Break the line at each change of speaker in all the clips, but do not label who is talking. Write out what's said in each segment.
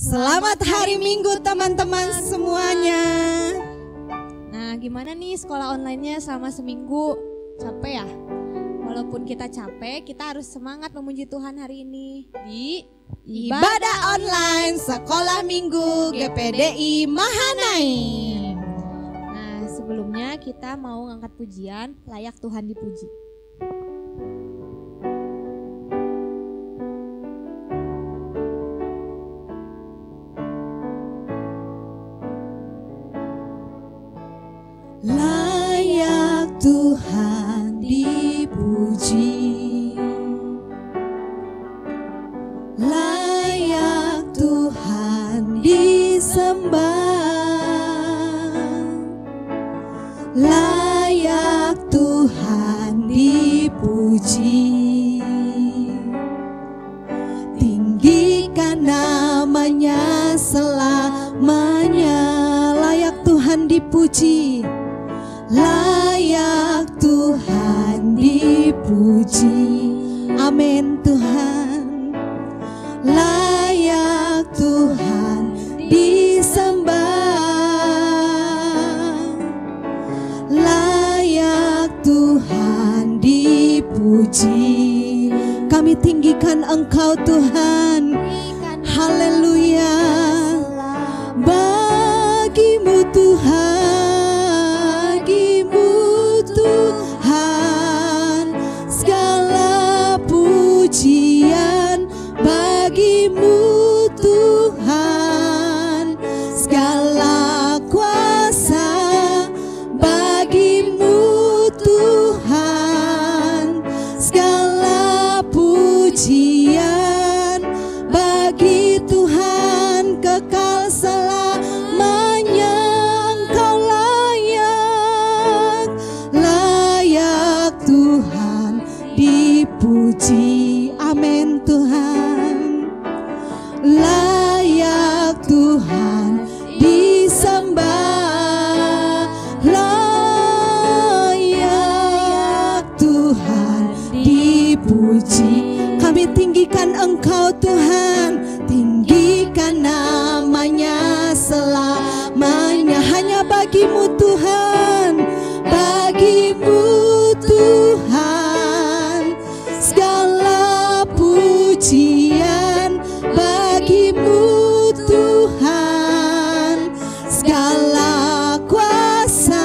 Selamat hari Minggu teman-teman semuanya.
Nah, gimana nih sekolah online-nya selama seminggu? Capek ya? Walaupun kita capek, kita harus semangat memuji Tuhan hari ini di
Ibadah online Sekolah Minggu GPDI Mahanaim.
Nah, sebelumnya kita mau ngangkat pujian Layak Tuhan Dipuji.
Layak Tuhan dipuji, layak Tuhan disembah, layak Tuhan dipuji. Tinggikan namanya selamanya, layak Tuhan dipuji. Layak Tuhan dipuji, amin Tuhan. Layak Tuhan disembah, layak Tuhan dipuji. Kami tinggikan Engkau Tuhan, haleluya. Bagimu Tuhan, pujian bagimu Tuhan, segala kuasa bagimu Tuhan, segala pujian bagi Tuhan kekal selamanya. Engkau layak, layak Tuhan dipuji, amin Tuhan. Layak Tuhan disembah, layak Tuhan dipuji. Kami tinggikan Engkau Tuhan, tinggikan namanya selamanya. Hanya bagimu Tuhan, bagimu Tuhan, segala pujian bagimu Tuhan, segala kuasa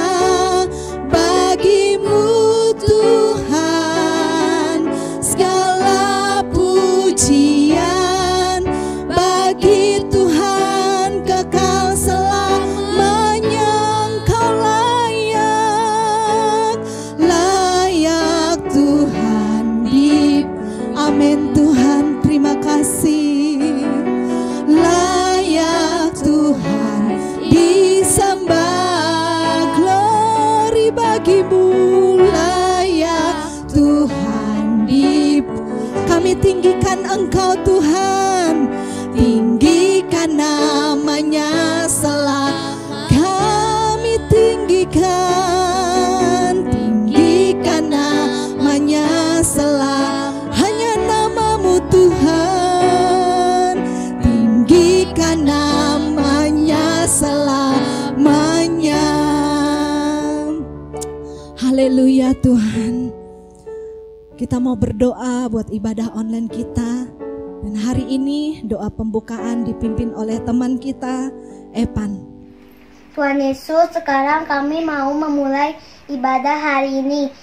bagimu Tuhan, segala pujian bagi Tuhan kekal selamanya. Engkau layak, layak Tuhan amin Tuhan, terima kasih. Layak Tuhan disembah, glory bagimu. Layak Tuhan kami tinggikan Engkau Tuhan, tinggikan namanya selama. Kami tinggikan namanya selama. Tuhan, tinggikan namanya selamanya. Haleluya Tuhan. Kita mau berdoa buat ibadah online kita. Dan hari ini doa pembukaan dipimpin oleh teman kita, Epan.
Tuhan Yesus, sekarang kami mau memulai ibadah hari ini.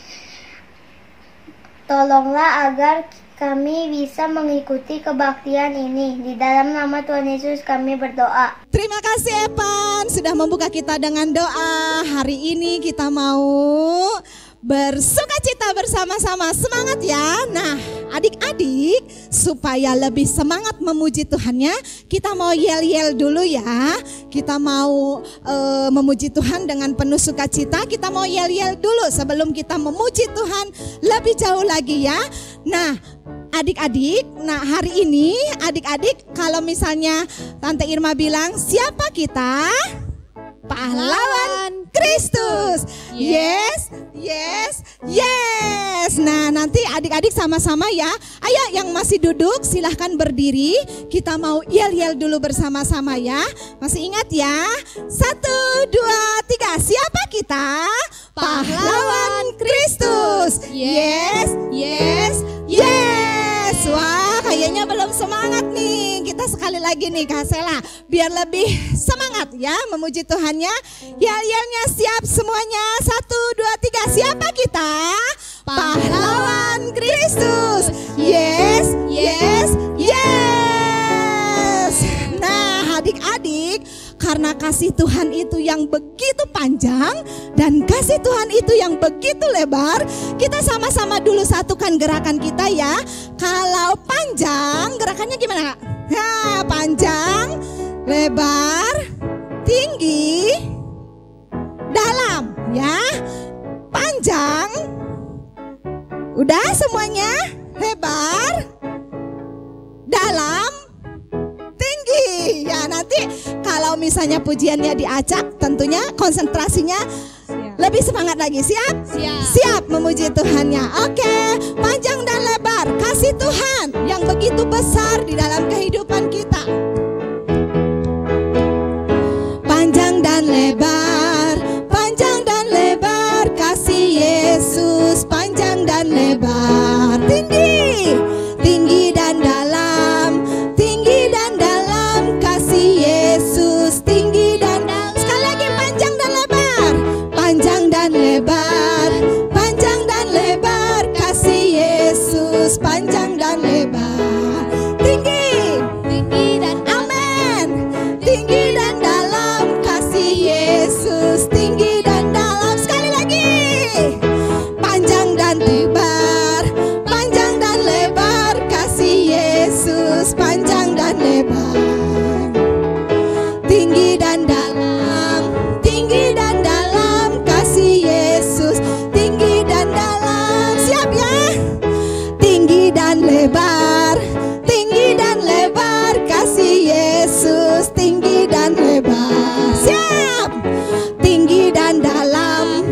Tolonglah agar kami bisa mengikuti kebaktian ini. Di dalam nama Tuhan Yesus kami berdoa.
Terima kasih Epan sudah membuka kita dengan doa. Hari ini kita mau bersukacita bersama-sama. Semangat ya. Nah, adik-adik, supaya lebih semangat memuji Tuhannya, kita mau yel-yel dulu ya. Kita mau memuji Tuhan dengan penuh sukacita. Kita mau yel-yel dulu sebelum kita memuji Tuhan lebih jauh lagi ya. Nah, adik-adik, hari ini adik-adik kalau misalnya Tante Irma bilang siapa kita? Pahlawan Kristus. Yes, yes, yes. Nah, nanti adik-adik sama-sama ya. Ayo yang masih duduk silahkan berdiri. Kita mau yel-yel dulu bersama-sama ya. Masih ingat ya? 1, 2, 3. Siapa kita? Pahlawan Kristus. Yes, yes, yes. Wah, kayaknya belum semangat nih. Kita sekali lagi nih Kak Sela, biar lebih semangat ya memuji Tuhannya. Yel-yelnya siap semuanya. 1, 2, 3. Siapa kita? Pahlawan Kristus. Yes, yes, yes. Nah, adik-adik, karena kasih Tuhan itu yang begitu panjang dan kasih Tuhan itu yang begitu lebar, kita sama-sama dulu satukan gerakan kita ya. Kalau panjang, gerakannya gimana Kak? Nah, panjang, lebar, tinggi, dalam ya. Panjang, udah semuanya. Lebar, dalam, tinggi. Ya nanti kalau misalnya pujiannya diacak, tentunya konsentrasinya lebih semangat lagi. Siap?
Siap.
Siap memuji Tuhannya. Oke, panjang dan lebar kasih Tuhan yang begitu besar di dalam kehidupan kita. Panjang dan lebar, panjang dan lebar kasih Yesus. Panjang dan lebar, tinggi, tinggi dan dalam, tinggi dan dalam kasih Yesus. Tinggi dan dalam. Sekali lagi panjang dan lebar, panjang dan lebar, panjang dan lebar kasih Yesus. Panjang dan lebar, tinggi, tinggi dan amin, tinggi dan dalam kasih Yesus. Tinggi dan dalam. Sekali lagi, panjang dan lebar, panjang dan lebar kasih Yesus. Panjang dan lebar, tinggi dan dalam, tinggi dan dalam kasih Yesus. Tinggi dan dalam. Siap ya? Tinggi dan lebar, tinggi dan lebar kasih Yesus. Tinggi dan lebar. Siap? Tinggi dan dalam,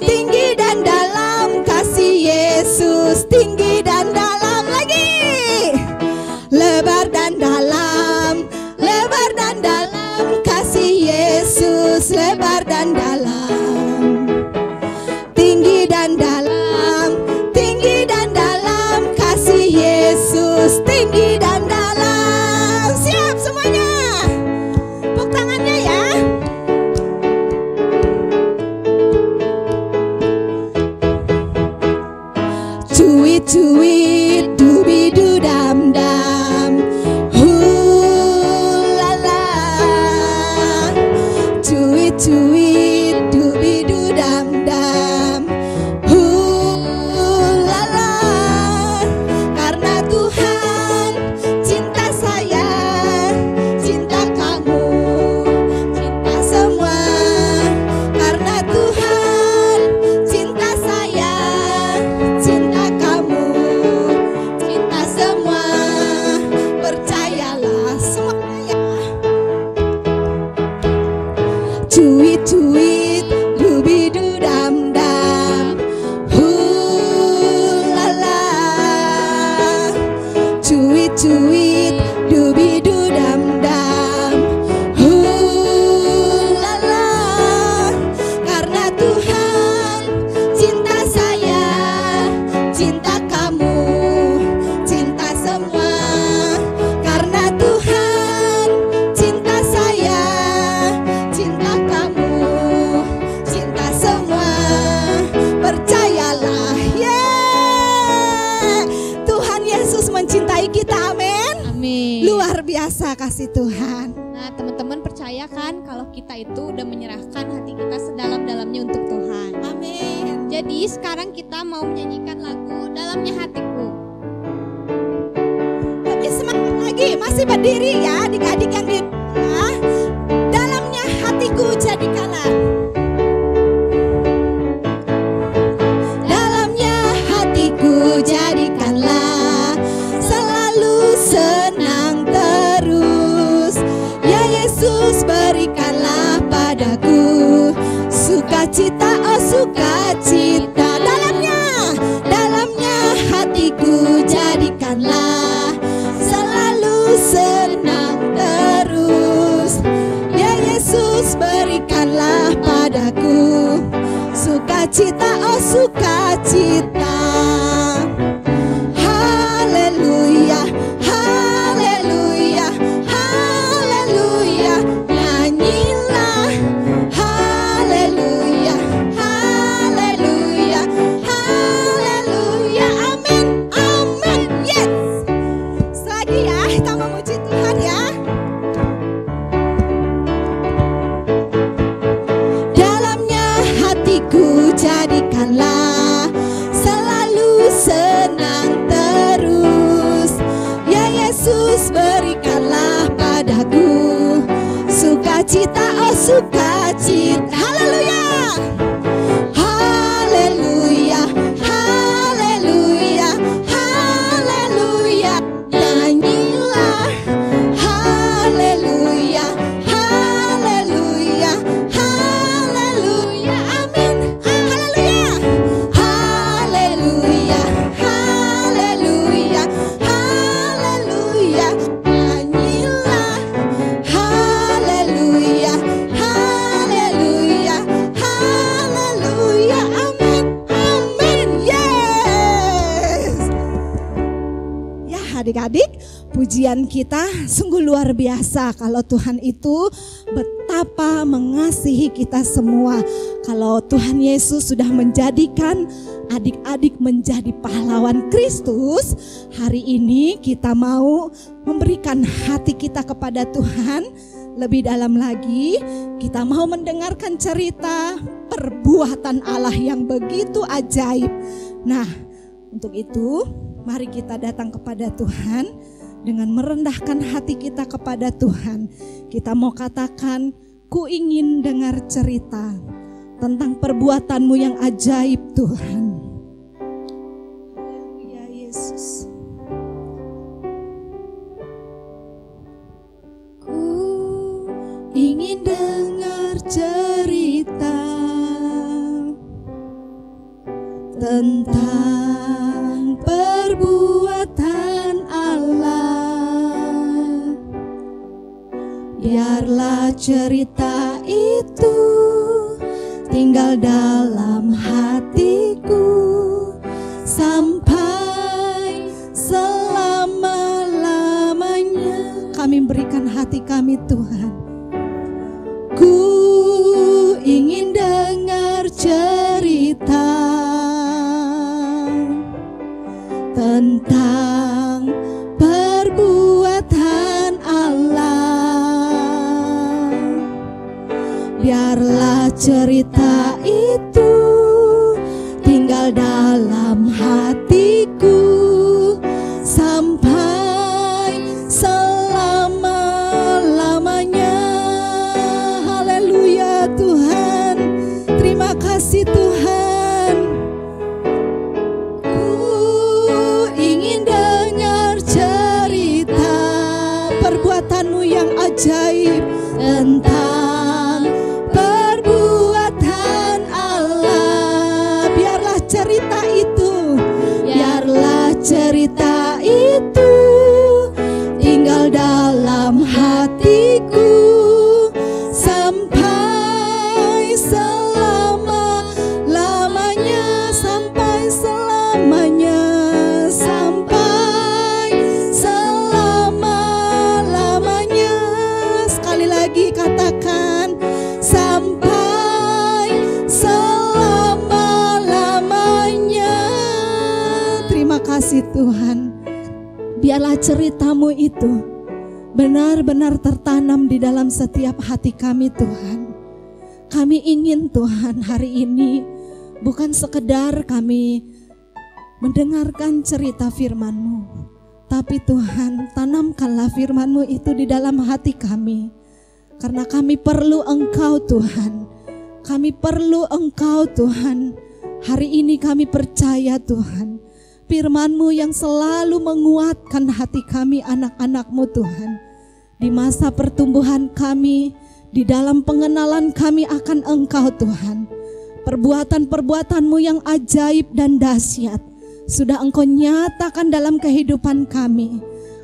tinggi dan dalam kasih Yesus. Tinggi dan dalam lagi. Lebar dan dalam, lebar dan dalam kasih Yesus. Lebar dan dalam, tinggi dan dalam, tinggi dan dalam kasih Yesus. Tinggi dan dalam. Siap semuanya? Tepuk tangannya ya. Cuit cuit dubi du dam dam, la la. Cuit cuit dubi du dam dam, la la. Karena Tuhan cinta saya, cinta kamu, cinta semua. Karena Tuhan cinta saya, cinta kamu, cinta semua. Percayalah semuanya. Cuit cuit dubi du dam dam, la la. Cuit cuit dubi du dam dam, la la. Karena Tuhan cinta saya, cinta kamu, cinta semua. Karena Tuhan cinta saya, cinta kamu, cinta semua. Percayalah, yeah. Tuhan Yesus mencintai kita, amin.
Amin.
Luar biasa kasih Tuhan.
Nah, teman-teman percaya kan kalau kita itu udah menyerahkan hati kita sedalam-dalamnya untuk Tuhan.
Amin.
Jadi sekarang kita mau menyanyikan lagu Dalamnya Hatiku.
Lebih semangat lagi, masih berdiri ya adik-adik yang di rumah. Dalamnya hatiku jadikanlah. Dalamnya hatiku jadikanlah selalu senang terus. Ya Yesus berikanlah padaku sukacita, oh sukacita. Haleluya, haleluya, haleluya. Nyanyilah haleluya, haleluya, haleluya. Amin, amin. Yes. Selagi ya kita memuji Tuhan ya. Dalamnya hatiku jadikanlah selalu senang terus. Ya Yesus, berikanlah padaku sukacita, oh sukacita. Haleluya, haleluya, haleluya, haleluya. Nyanyilah haleluya, haleluya, haleluya. Amin, haleluya, haleluya, haleluya, haleluya. Nyanyilah haleluya, haleluya, haleluya. Amin, amin. Yes. Ya adik-adik, pujian kita sungguh luar biasa. Kalau Tuhan itu betapa mengasihi kita semua. Kalau Tuhan Yesus sudah menjadikan adik-adik menjadi pahlawan Kristus, hari ini kita mau memberikan hati kita kepada Tuhan. Lebih dalam lagi, kita mau mendengarkan cerita perbuatan Allah yang begitu ajaib. Nah, untuk itu mari kita datang kepada Tuhan dengan merendahkan hati kita kepada Tuhan. Kita mau katakan, ku ingin dengar cerita tentang perbuatan-Mu yang ajaib Tuhan. Haleluya Yesus. Ku ingin dengar cerita tentang perbuatan Allah. Biarlah cerita itu tinggal dalam hatiku sampai selama-lamanya. Kami berikan hati kami Tuhan. Ku ingin dengar cerita tentang perbuatan Allah. Biarlah cerita itu tinggal dalam hatiku sampai selama-lamanya. Haleluya Tuhan, terima kasih Tuhan. Ku ingin dengar cerita perbuatan-Mu yang ajaib tentang perbuatan Allah. Biarlah cerita itu tinggal dalam hatiku sampai selama-lamanya, sampai selamanya, sampai selama-lamanya. Sekali lagi katakan, sampai selama-lamanya. Terima kasih Tuhan. Biarlah cerita-Mu itu benar-benar tertanam di dalam setiap hati kami Tuhan. Kami ingin Tuhan hari ini bukan sekedar kami mendengarkan cerita firman-Mu, tapi Tuhan tanamkanlah firman-Mu itu di dalam hati kami. Karena kami perlu Engkau Tuhan. Kami perlu Engkau Tuhan. Hari ini kami percaya Tuhan, firman-Mu yang selalu menguatkan hati kami anak-anak-Mu Tuhan. Di masa pertumbuhan kami, di dalam pengenalan kami akan Engkau Tuhan. Perbuatan-perbuatan-Mu yang ajaib dan dahsyat sudah Engkau nyatakan dalam kehidupan kami.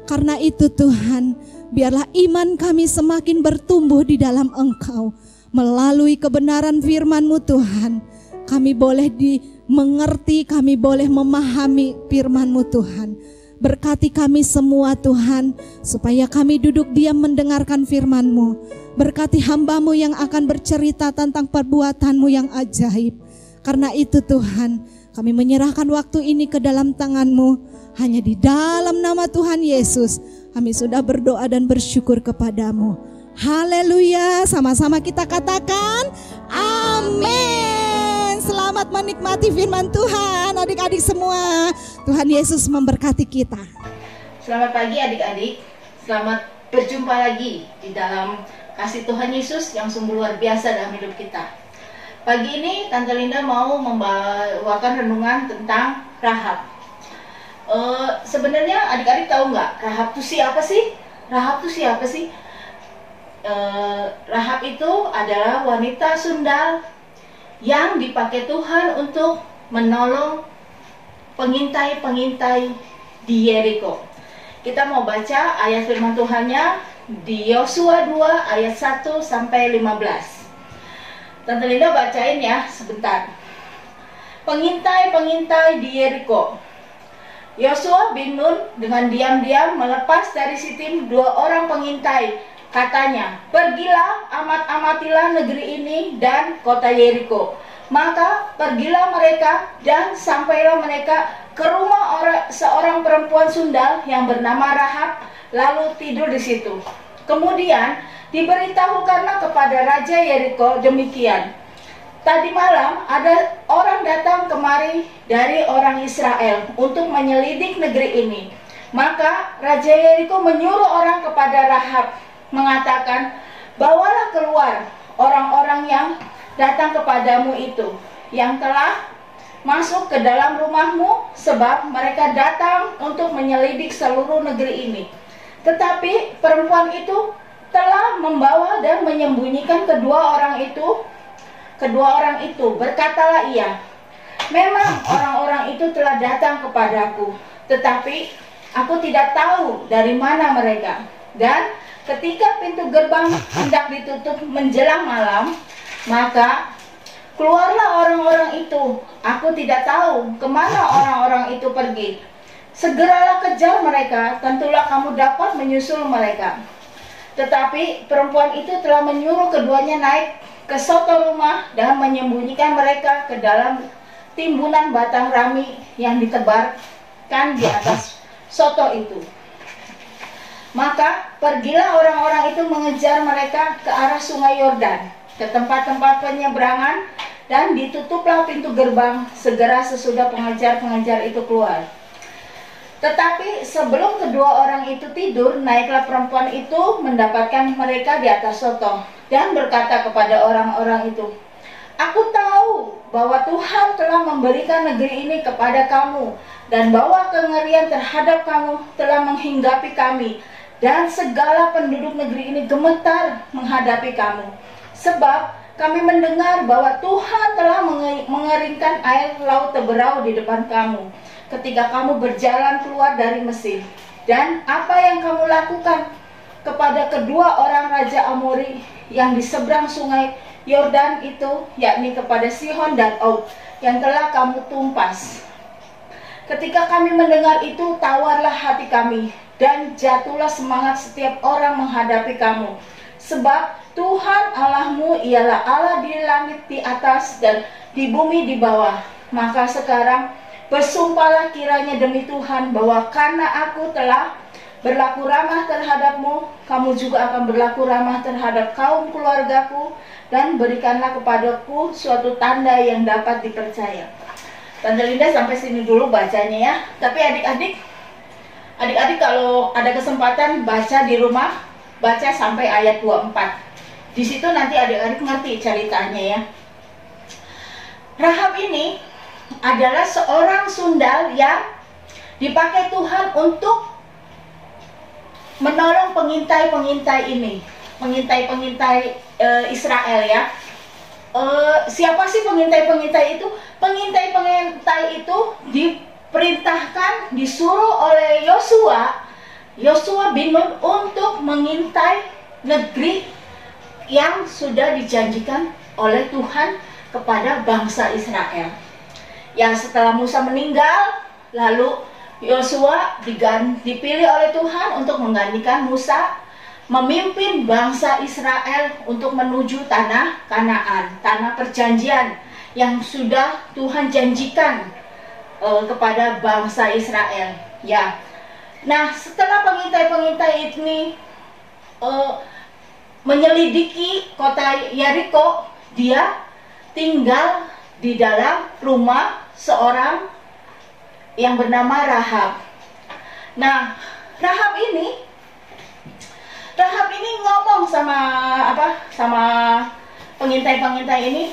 Karena itu Tuhan, biarlah iman kami semakin bertumbuh di dalam Engkau. Melalui kebenaran firman-Mu Tuhan, kami boleh dimengerti, kami boleh memahami firman-Mu Tuhan. Berkati kami semua Tuhan, supaya kami duduk diam mendengarkan firman-Mu. Berkati hamba-Mu yang akan bercerita tentang perbuatan-Mu yang ajaib. Karena itu Tuhan, kami menyerahkan waktu ini ke dalam tangan-Mu. Hanya di dalam nama Tuhan Yesus, kami sudah berdoa dan bersyukur kepadamu. Haleluya, sama-sama kita katakan amin. Selamat menikmati firman Tuhan adik-adik semua. Tuhan Yesus memberkati kita.
Selamat pagi adik-adik. Selamat berjumpa lagi di dalam kasih Tuhan Yesus yang sungguh luar biasa dalam hidup kita. Pagi ini Tante Linda mau membawakan renungan tentang Rahab. Sebenarnya adik-adik tahu nggak Rahab itu siapa sih? Rahab itu siapa sih? Rahab itu adalah wanita sundal yang dipakai Tuhan untuk menolong pengintai-pengintai di Yeriko. Kita mau baca ayat firman Tuhannya di Yosua 2 ayat 1 sampai 15. Tante Linda bacain ya sebentar. Pengintai-pengintai di Yeriko. Yosua bin Nun dengan diam-diam melepas dari Sitim 2 orang pengintai. Katanya, pergilah, amat-amatilah negeri ini dan kota Yeriko. Maka pergilah mereka dan sampailah mereka ke rumah seorang perempuan sundal yang bernama Rahab, lalu tidur di situ. Kemudian diberitahukanlah kepada Raja Yeriko demikian. Tadi malam ada orang datang kemari dari orang Israel untuk menyelidik negeri ini. Maka Raja Yeriko menyuruh orang kepada Rahab, mengatakan, bawalah keluar orang-orang yang datang kepadamu itu, yang telah masuk ke dalam rumahmu, sebab mereka datang untuk menyelidik seluruh negeri ini. Tetapi perempuan itu telah membawa dan menyembunyikan kedua orang itu. Berkatalah ia, memang orang-orang itu telah datang kepadaku, tetapi aku tidak tahu dari mana mereka. Dan ketika pintu gerbang hendak ditutup menjelang malam, maka keluarlah orang-orang itu. Aku tidak tahu kemana orang-orang itu pergi. Segeralah kejar mereka, tentulah kamu dapat menyusul mereka. Tetapi perempuan itu telah menyuruh keduanya naik ke soto rumah dan menyembunyikan mereka ke dalam timbunan batang rami yang ditebarkan di atas soto itu. Maka pergilah orang-orang itu mengejar mereka ke arah sungai Yordan, ke tempat-tempat penyeberangan, dan ditutuplah pintu gerbang segera sesudah pengejar-pengejar itu keluar. Tetapi sebelum kedua orang itu tidur, naiklah perempuan itu mendapatkan mereka di atas soto dan berkata kepada orang-orang itu, aku tahu bahwa Tuhan telah memberikan negeri ini kepada kamu, dan bahwa kengerian terhadap kamu telah menghinggapi kami. Dan segala penduduk negeri ini gemetar menghadapi kamu. Sebab kami mendengar bahwa Tuhan telah mengeringkan air laut Teberau di depan kamu ketika kamu berjalan keluar dari Mesir. Dan apa yang kamu lakukan kepada kedua orang Raja Amori yang di seberang sungai Yordan itu, yakni kepada Sihon dan Og, yang telah kamu tumpas. Ketika kami mendengar itu, tawarlah hati kami, dan jatuhlah semangat setiap orang menghadapi kamu. Sebab Tuhan Allahmu ialah Allah di langit di atas dan di bumi di bawah. Maka sekarang bersumpahlah kiranya demi Tuhan bahwa karena aku telah berlaku ramah terhadapmu, kamu juga akan berlaku ramah terhadap kaum keluargaku, dan berikanlah kepadaku suatu tanda yang dapat dipercaya. Tante Linda sampai sini dulu bacanya ya. Tapi adik-adik kalau ada kesempatan baca di rumah, baca sampai ayat 24. Di situ nanti adik-adik ngerti ceritanya ya. Rahab ini adalah seorang sundal yang dipakai Tuhan untuk menolong pengintai-pengintai ini, pengintai-pengintai Israel ya. Siapa sih pengintai-pengintai itu? Pengintai-pengintai itu diperintahkan, disuruh oleh Yosua bin Nun untuk mengintai negeri yang sudah dijanjikan oleh Tuhan kepada bangsa Israel. Yang setelah Musa meninggal, lalu Yosua dipilih oleh Tuhan untuk menggantikan Musa memimpin bangsa Israel untuk menuju tanah Kanaan, tanah perjanjian yang sudah Tuhan janjikan kepada bangsa Israel. Ya. Nah, setelah pengintai-pengintai ini menyelidiki kota Yeriko, dia tinggal di dalam rumah seorang yang bernama Rahab. Nah, Rahab ini ngomong sama pengintai-pengintai ini,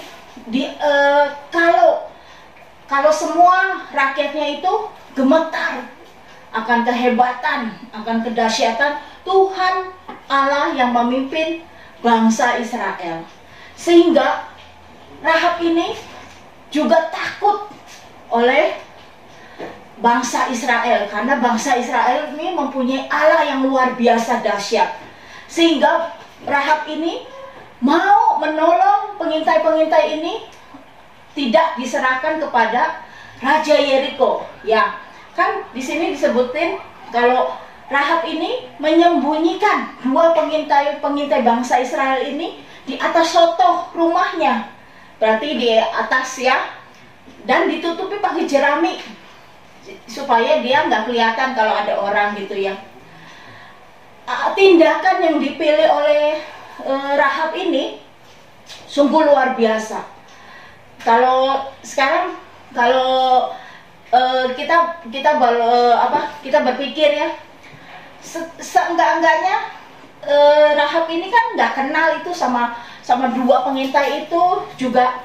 kalau semua rakyatnya itu gemetar akan kehebatan, akan kedahsyatan Tuhan Allah yang memimpin bangsa Israel. Sehingga Rahab ini juga takut oleh bangsa Israel, karena bangsa Israel ini mempunyai Allah yang luar biasa dahsyat. Sehingga Rahab ini mau menolong pengintai-pengintai ini tidak diserahkan kepada Raja Yeriko. Ya, kan di sini disebutin kalau Rahab ini menyembunyikan dua pengintai bangsa Israel ini di atas sotoh rumahnya. Berarti di atas ya, dan ditutupi pakai jerami supaya dia nggak kelihatan kalau ada orang gitu ya. Tindakan yang dipilih oleh Rahab ini sungguh luar biasa. Kalau sekarang kita berpikir ya, seenggak-enggaknya Rahab ini kan nggak kenal itu sama dua pengintai itu juga.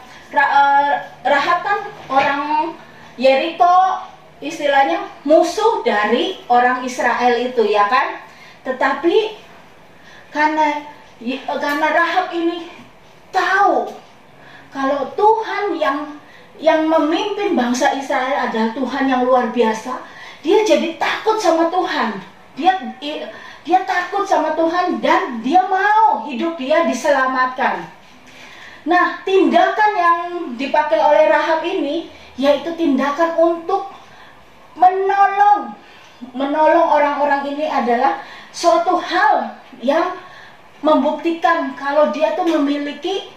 Rahab kan orang Yeriko, istilahnya musuh dari orang Israel itu ya kan. Tetapi karena Rahab ini tahu kalau Tuhan yang memimpin bangsa Israel adalah Tuhan yang luar biasa, dia jadi takut sama Tuhan. Dia takut sama Tuhan dan dia mau hidup dia diselamatkan. Nah, tindakan yang dipakai oleh Rahab ini yaitu tindakan untuk menolong orang-orang ini adalah suatu hal yang membuktikan kalau dia tuh memiliki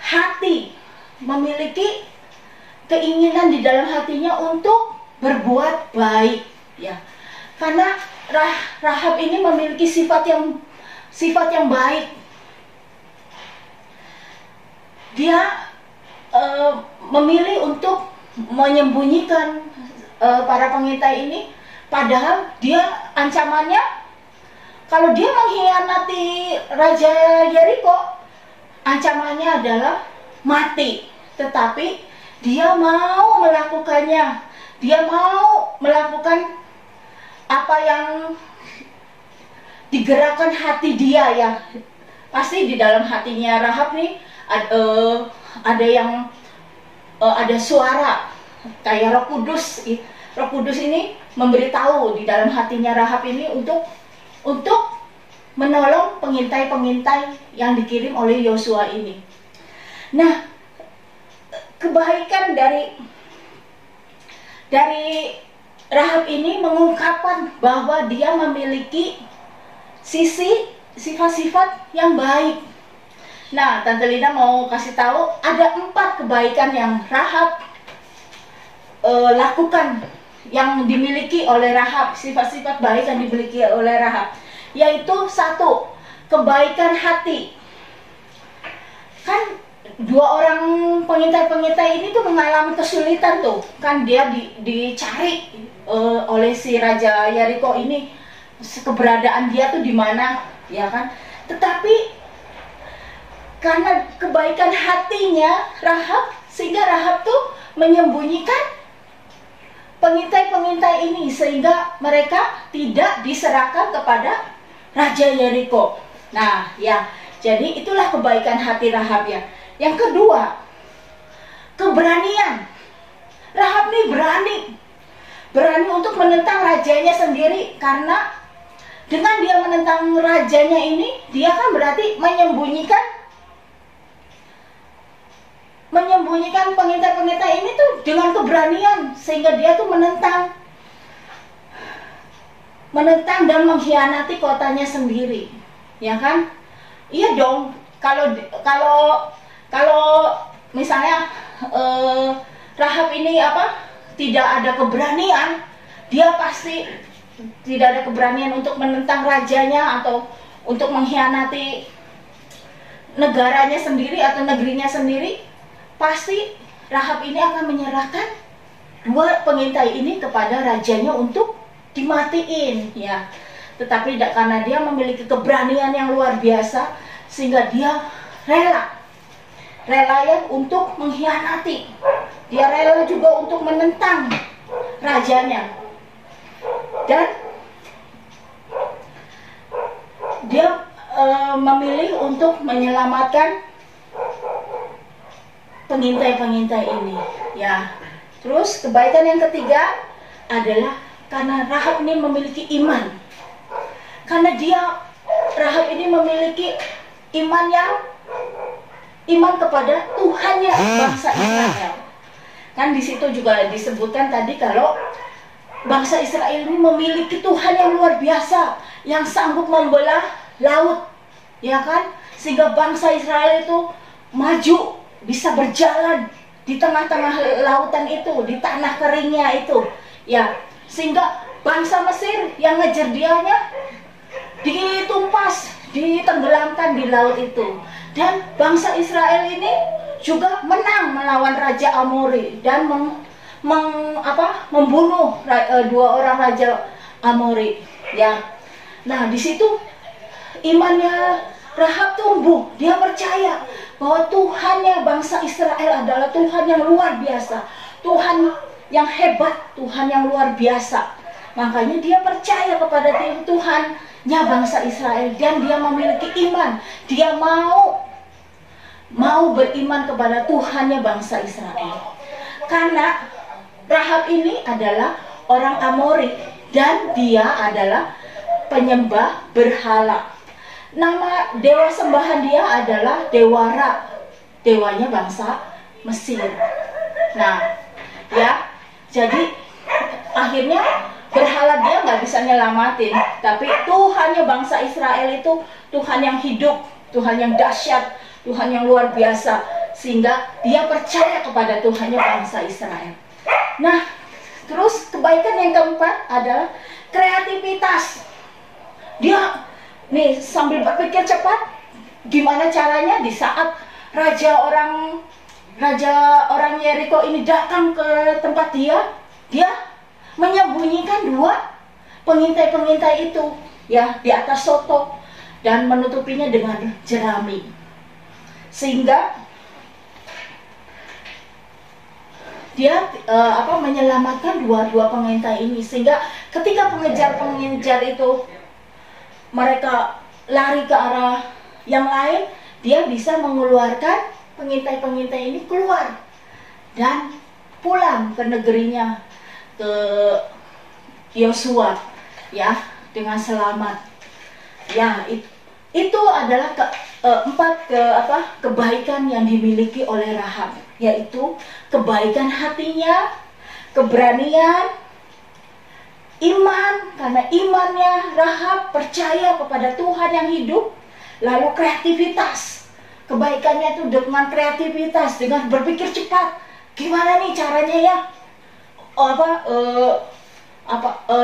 hati, memiliki keinginan di dalam hatinya untuk berbuat baik ya. Karena Rahab ini memiliki sifat yang baik. Dia memilih untuk menyembunyikan para pengintai ini, padahal dia ancamannya kalau dia mengkhianati Raja Yeriko, ancamannya adalah mati. Tetapi dia mau melakukannya, dia mau melakukan apa yang digerakkan hati dia ya. Pasti di dalam hatinya Rahab nih ada suara kayak Roh Kudus. Roh Kudus ini memberitahu di dalam hatinya Rahab ini untuk menolong pengintai-pengintai yang dikirim oleh Yosua ini. Nah, kebaikan dari Rahab ini mengungkapkan bahwa dia memiliki sifat-sifat yang baik. Nah, Tante Lina mau kasih tahu ada 4 kebaikan yang Rahab lakukan, yang dimiliki oleh Rahab, sifat-sifat baik yang dimiliki oleh Rahab, yaitu 1, kebaikan hati. Kan 2 orang pengintai-pengintai ini tuh mengalami kesulitan tuh, kan dia dicari oleh si Raja Yeriko ini, keberadaan dia tuh di mana, ya kan? Tetapi karena kebaikan hatinya Rahab, sehingga Rahab tuh menyembunyikan pengintai-pengintai ini sehingga mereka tidak diserahkan kepada Raja Yeriko. Nah, ya, jadi itulah kebaikan hati Rahab ya. Yang kedua, keberanian. Rahab ini berani untuk menentang rajanya sendiri, karena dengan dia menentang rajanya ini, dia kan berarti menyembunyikan menyembunyikan pengintai-pengintai ini tuh dengan keberanian, sehingga dia tuh menentang dan mengkhianati kotanya sendiri, ya kan? Iya dong. Kalau misalnya Rahab ini tidak ada keberanian, dia pasti tidak ada keberanian untuk menentang rajanya atau untuk mengkhianati negaranya sendiri atau negerinya sendiri. Pasti Rahab ini akan menyerahkan dua pengintai ini kepada rajanya untuk dimatiin, ya. Tetapi karena dia memiliki keberanian yang luar biasa, sehingga dia rela ya untuk mengkhianati. Dia rela juga untuk menentang rajanya. Dan dia memilih untuk menyelamatkan pengintai-pengintai ini, ya. Terus kebaikan yang ketiga adalah karena Rahab ini memiliki iman. Karena Rahab ini memiliki iman kepada Tuhannya bangsa Israel. Kan di situ juga disebutkan tadi kalau bangsa Israel ini memiliki Tuhan yang luar biasa, yang sanggup membelah laut, ya kan? Sehingga bangsa Israel itu maju, bisa berjalan di tengah-tengah lautan itu, di tanah keringnya itu, ya. Sehingga bangsa Mesir yang ngejar dianya ditumpas, ditenggelamkan di laut itu. Dan bangsa Israel ini juga menang melawan Raja Amori dan membunuh dua orang Raja Amori, ya. Nah, di situ imannya Rahab tumbuh. Dia percaya bahwa Tuhannya bangsa Israel adalah Tuhan yang luar biasa, Tuhan yang hebat, Tuhan yang luar biasa. Makanya dia percaya kepada Tuhannya bangsa Israel, dan dia memiliki iman. Dia mau beriman kepada Tuhannya bangsa Israel. Karena Rahab ini adalah orang Amori dan dia adalah penyembah berhala. Nama dewa sembahan dia adalah Dewa Ra, dewanya bangsa Mesir. Nah, ya, jadi akhirnya berhala dia nggak bisa nyelamatin, tapi Tuhannya bangsa Israel itu Tuhan yang hidup, Tuhan yang dahsyat, Tuhan yang luar biasa, sehingga dia percaya kepada Tuhannya bangsa Israel. Nah, terus kebaikan yang keempat adalah kreativitas. Dia nih sambil berpikir cepat, gimana caranya di saat raja orang Yeriko ini datang ke tempat dia menyembunyikan dua pengintai-pengintai itu, ya, di atas soto dan menutupinya dengan jerami, sehingga dia menyelamatkan dua pengintai ini. Sehingga ketika pengejar itu mereka lari ke arah yang lain, dia bisa mengeluarkan pengintai-pengintai ini keluar dan pulang ke negerinya, ke Yosua, ya, dengan selamat. Ya, itu adalah kebaikan yang dimiliki oleh Rahab, yaitu kebaikan hatinya, keberanian, iman. Karena imannya Rahab percaya kepada Tuhan yang hidup. Lalu kreativitas, kebaikannya itu dengan kreativitas, dengan berpikir cepat. Gimana nih caranya, ya?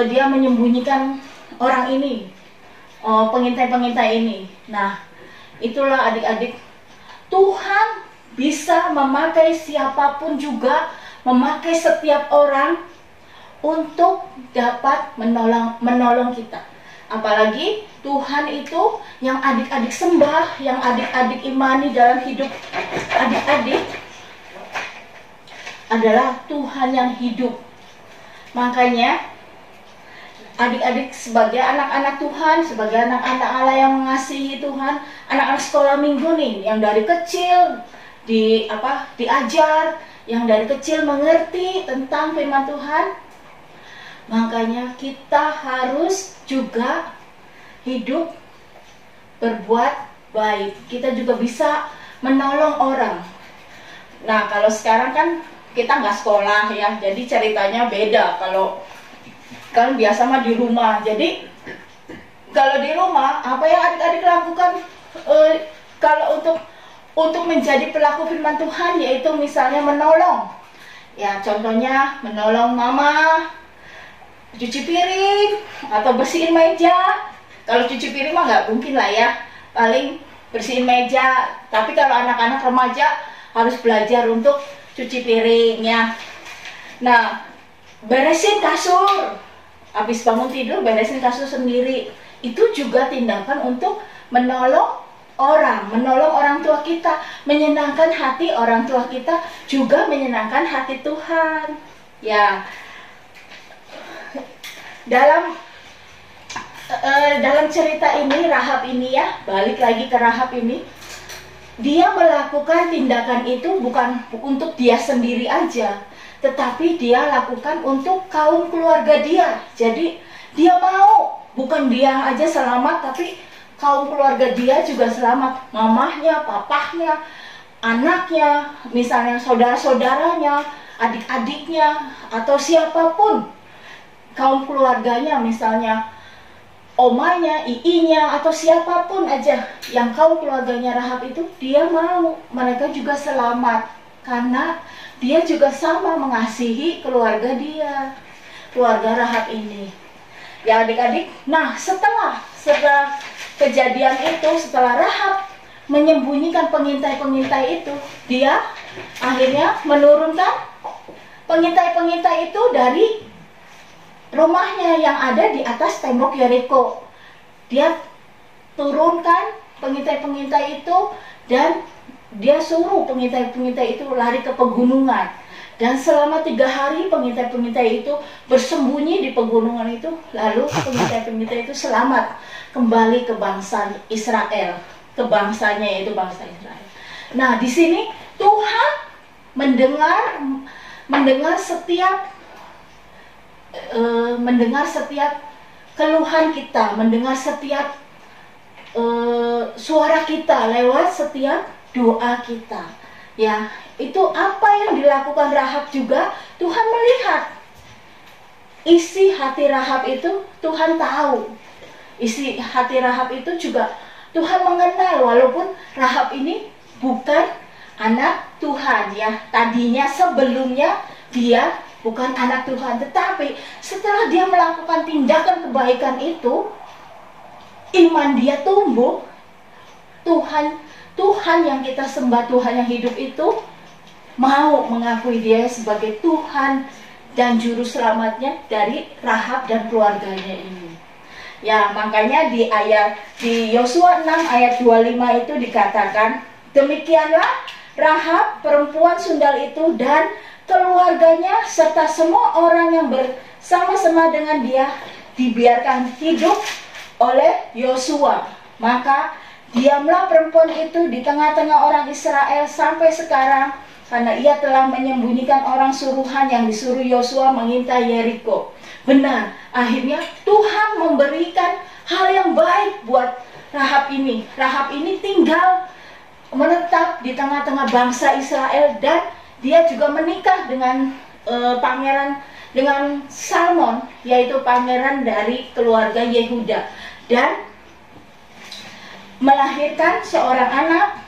Dia menyembunyikan orang ini, pengintai-pengintai ini. Nah, itulah adik-adik, Tuhan bisa memakai siapapun juga, memakai setiap orang untuk dapat menolong kita. Apalagi Tuhan itu yang adik-adik sembah, yang adik-adik imani dalam hidup adik-adik adalah Tuhan yang hidup. Makanya adik-adik sebagai anak-anak Tuhan, sebagai anak-anak Allah yang mengasihi Tuhan, anak-anak sekolah minggu nih, yang dari kecil diajar, yang dari kecil mengerti tentang firman Tuhan. Makanya kita harus juga hidup berbuat baik. Kita juga bisa menolong orang. Nah, kalau sekarang kan kita nggak sekolah ya, jadi ceritanya beda. Kalau kan biasa mah di rumah. Jadi kalau di rumah apa yang adik-adik lakukan kalau untuk menjadi pelaku firman Tuhan, yaitu misalnya menolong. Ya, contohnya menolong mama cuci piring atau bersihin meja. Kalau cuci piring mah nggak mungkin lah ya, paling bersihin meja. Tapi kalau anak-anak remaja harus belajar untuk cuci piring ya. Nah, beresin kasur, habis bangun tidur beresin kasur sendiri, itu juga tindakan untuk menolong orang tua kita, menyenangkan hati orang tua kita, juga menyenangkan hati Tuhan ya. Dalam cerita ini, Rahab ini ya, balik lagi ke Rahab ini, dia melakukan tindakan itu bukan untuk dia sendiri aja, tetapi dia lakukan untuk kaum keluarga dia. Jadi dia mau, bukan dia aja selamat, tapi kaum keluarga dia juga selamat. Mamahnya, papahnya, anaknya, misalnya saudara-saudaranya, adik-adiknya, atau siapapun kaum keluarganya, misalnya omanya, iinya, atau siapapun aja yang kaum keluarganya Rahab itu, dia mau mereka juga selamat, karena dia juga sama mengasihi keluarga dia, keluarga Rahab ini ya adik-adik. Nah, setelah kejadian itu, setelah Rahab menyembunyikan pengintai-pengintai itu, dia akhirnya menurunkan pengintai-pengintai itu dari rumahnya yang ada di atas tembok Yeriko. Dia turunkan pengintai-pengintai itu dan dia suruh pengintai-pengintai itu lari ke pegunungan. Dan selama 3 hari pengintai-pengintai itu bersembunyi di pegunungan itu. Lalu pengintai-pengintai itu selamat kembali ke bangsa Israel, ke bangsanya, yaitu bangsa Israel. Nah, di sini Tuhan mendengar setiap keluhan kita, mendengar setiap suara kita lewat setiap doa kita ya. Itu apa yang dilakukan Rahab juga Tuhan melihat. Isi hati Rahab itu Tuhan tahu. Isi hati Rahab itu juga Tuhan mengenal, walaupun Rahab ini bukan anak Tuhan ya. Tadinya sebelumnya dia bukan anak Tuhan, tetapi setelah dia melakukan tindakan kebaikan itu, iman dia tumbuh. Tuhan yang kita sembah, Tuhan yang hidup itu mau mengakui dia sebagai Tuhan dan juru selamatnya dari Rahab dan keluarganya ini. Ya, makanya di Yosua 6 ayat 25 itu dikatakan, demikianlah Rahab perempuan sundal itu dan keluarganya serta semua orang yang bersama-sama dengan dia dibiarkan hidup oleh Yosua. Maka diamlah perempuan itu di tengah-tengah orang Israel sampai sekarang, karena ia telah menyembunyikan orang suruhan yang disuruh Yosua mengintai Yeriko. Benar, akhirnya Tuhan memberikan hal yang baik buat Rahab ini. Rahab ini tinggal menetap di tengah-tengah bangsa Israel, dan dia juga menikah dengan dengan Salmon, yaitu pangeran dari keluarga Yehuda, dan melahirkan seorang anak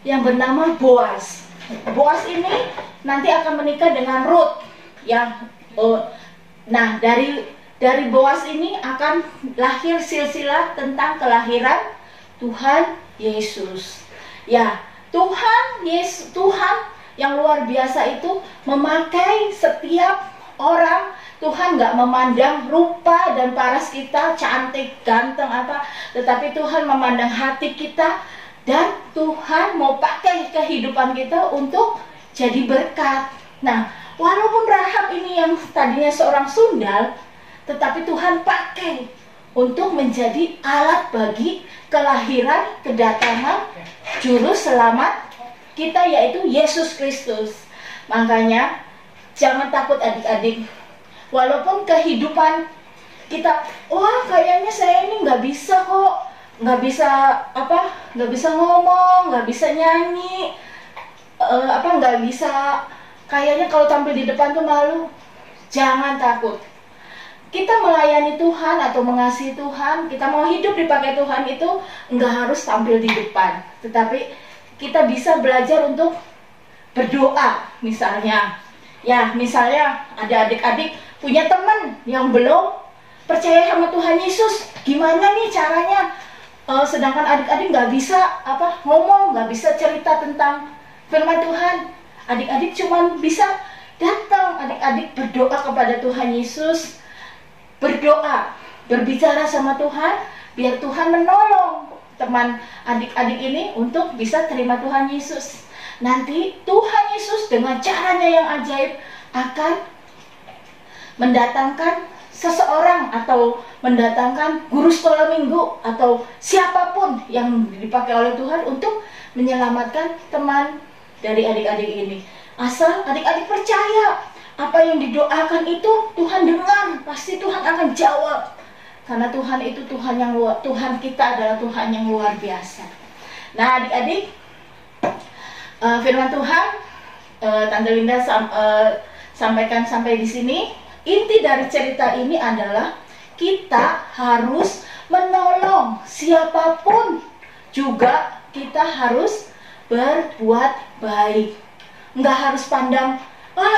yang bernama Boaz. Boaz ini nanti akan menikah dengan Ruth yang nah dari Boaz ini akan lahir silsilah tentang kelahiran Tuhan Yesus. Ya, Tuhan yang luar biasa itu memakai setiap orang. Tuhan nggak memandang rupa dan paras kita, cantik, ganteng apa, tetapi Tuhan memandang hati kita. Dan Tuhan mau pakai kehidupan kita untuk jadi berkat. Nah, walaupun Rahab ini yang tadinya seorang sundal, tetapi Tuhan pakai untuk menjadi alat bagi kelahiran, kedatangan juru selamat kita, yaitu Yesus Kristus. Makanya jangan takut adik-adik. Walaupun kehidupan kita, wah kayaknya saya ini nggak bisa kok, nggak bisa ngomong, nggak bisa nyanyi, nggak bisa, kayaknya kalau tampil di depan tuh malu. Jangan takut. Kita melayani Tuhan atau mengasihi Tuhan, kita mau hidup dipakai Tuhan itu nggak harus tampil di depan, tetapi kita bisa belajar untuk berdoa. Misalnya ada adik-adik punya teman yang belum percaya sama Tuhan Yesus, gimana nih caranya? Sedangkan adik-adik nggak bisa ngomong, nggak bisa cerita tentang firman Tuhan. Adik-adik cuma bisa datang, adik-adik berdoa kepada Tuhan Yesus, berdoa, berbicara sama Tuhan, biar Tuhan menolong teman adik-adik ini untuk bisa terima Tuhan Yesus. Nanti Tuhan Yesus dengan caranya yang ajaib akan mendatangkan seseorang atau mendatangkan guru sekolah minggu atau siapapun yang dipakai oleh Tuhan untuk menyelamatkan teman dari adik-adik ini. Asal adik-adik percaya apa yang didoakan itu Tuhan dengar, pasti Tuhan akan jawab. Karena Tuhan itu Tuhan kita adalah Tuhan yang luar biasa. Nah, adik-adik, firman Tuhan Tante Linda sampaikan sampai di sini. Inti dari cerita ini adalah kita harus menolong siapapun, juga kita harus berbuat baik. Nggak harus pandang,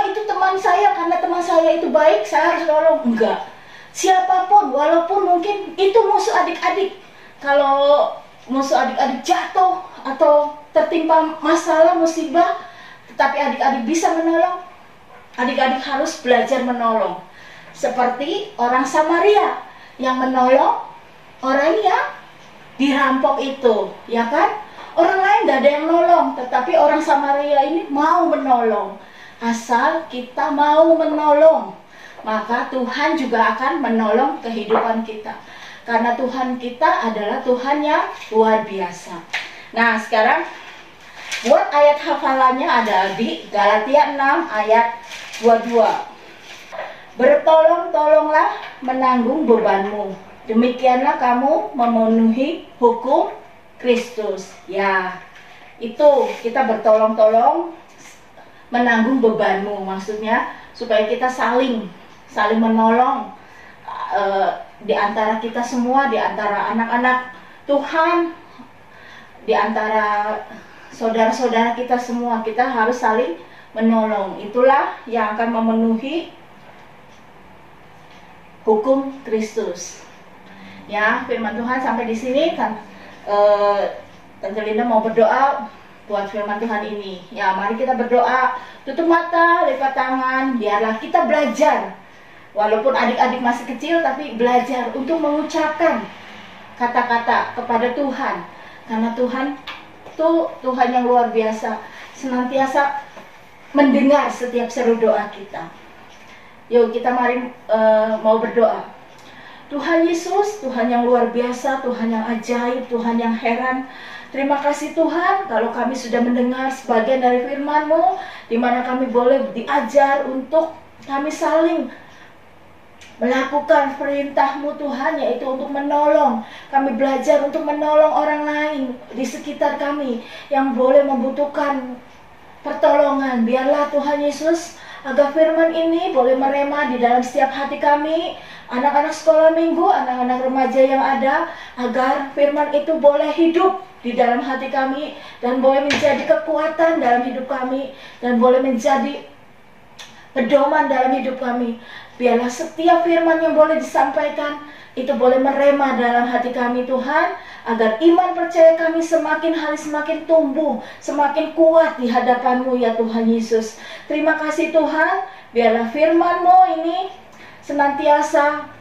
itu teman saya, karena teman saya itu baik, saya harus nolong. Enggak. Siapapun, walaupun mungkin itu musuh adik-adik. Kalau musuh adik-adik jatuh atau tertimpa masalah, musibah, tetapi adik-adik bisa menolong, adik-adik harus belajar menolong. Seperti orang Samaria yang menolong orang yang dirampok itu, ya kan? Orang lain gak ada yang nolong, tetapi orang Samaria ini mau menolong. Asal kita mau menolong, maka Tuhan juga akan menolong kehidupan kita. Karena Tuhan kita adalah Tuhan yang luar biasa. Nah, sekarang buat ayat hafalannya ada di Galatia 6 ayat 22. Bertolong-tolonglah menanggung bebanmu, demikianlah kamu memenuhi hukum Kristus. Ya, itu kita bertolong-tolong menanggung bebanmu, maksudnya supaya kita saling menolong di antara kita semua, di antara anak-anak Tuhan, di antara saudara-saudara kita semua, kita harus saling menolong. Itulah yang akan memenuhi hukum Kristus. Ya, firman Tuhan sampai di sini. Tante Linda mau berdoa buat firman Tuhan ini. Ya, mari kita berdoa. Tutup mata, lipat tangan, biarlah kita belajar. Walaupun adik-adik masih kecil, tapi belajar untuk mengucapkan kata-kata kepada Tuhan. Karena Tuhan itu Tuhan yang luar biasa, senantiasa mendengar setiap seru doa kita. Yuk kita mari mau berdoa. Tuhan Yesus, Tuhan yang luar biasa, Tuhan yang ajaib, Tuhan yang heran. Terima kasih Tuhan kalau kami sudah mendengar sebagian dari firman-Mu, di mana kami boleh diajar untuk kami saling melakukan perintah-Mu Tuhan, yaitu untuk menolong. Kami belajar untuk menolong orang lain di sekitar kami yang boleh membutuhkan pertolongan. Biarlah Tuhan Yesus, agar firman ini boleh merema di dalam setiap hati kami, anak-anak sekolah minggu, anak-anak remaja yang ada, agar firman itu boleh hidup di dalam hati kami dan boleh menjadi kekuatan dalam hidup kami dan boleh menjadi pedoman dalam hidup kami. Biarlah setiap firman yang boleh disampaikan itu boleh merema dalam hati kami Tuhan, agar iman percaya kami semakin hari semakin tumbuh, semakin kuat di hadapan-Mu ya Tuhan Yesus. Terima kasih Tuhan, biarlah firman-Mu ini senantiasa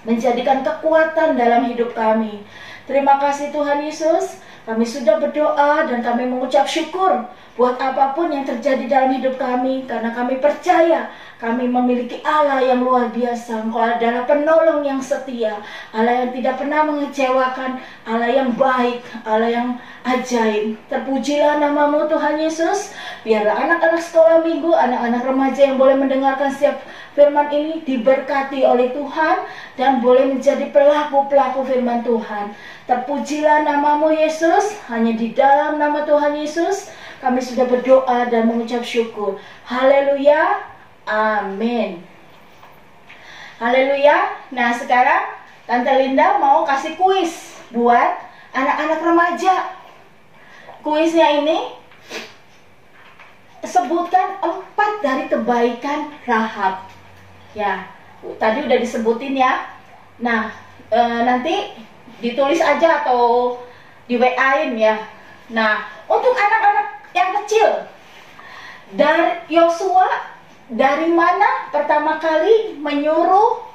menjadikan kekuatan dalam hidup kami. Terima kasih Tuhan Yesus, kami sudah berdoa dan kami mengucap syukur buat apapun yang terjadi dalam hidup kami, karena kami percaya kami memiliki Allah yang luar biasa. Engkau adalah penolong yang setia, Allah yang tidak pernah mengecewakan, Allah yang baik, Allah yang ajaib. Terpujilah nama-Mu Tuhan Yesus. Biarlah anak-anak sekolah minggu, anak-anak remaja yang boleh mendengarkan setiap firman ini diberkati oleh Tuhan dan boleh menjadi pelaku-pelaku firman Tuhan. Terpujilah nama-Mu Yesus. Hanya di dalam nama Tuhan Yesus Kami sudah berdoa dan mengucap syukur. Haleluya. Amin. Haleluya. Nah, sekarang Tante Linda mau kasih kuis buat anak-anak remaja. Kuisnya ini, sebutkan 4 dari kebaikan Rahab. Ya, tadi udah disebutin ya. Nah, nanti ditulis aja atau di WA-in ya. Nah, untuk anak-anak yang kecil, dari Yosua, dari mana pertama kali menyuruh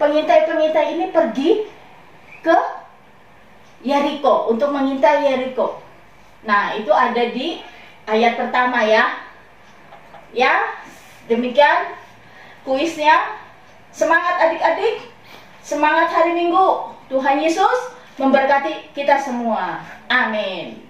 pengintai-pengintai ini pergi ke Yeriko untuk mengintai Yeriko? Nah, itu ada di ayat pertama ya. Ya, demikian kuisnya. Semangat adik-adik, semangat hari Minggu. Tuhan Yesus memberkati kita semua. Amin.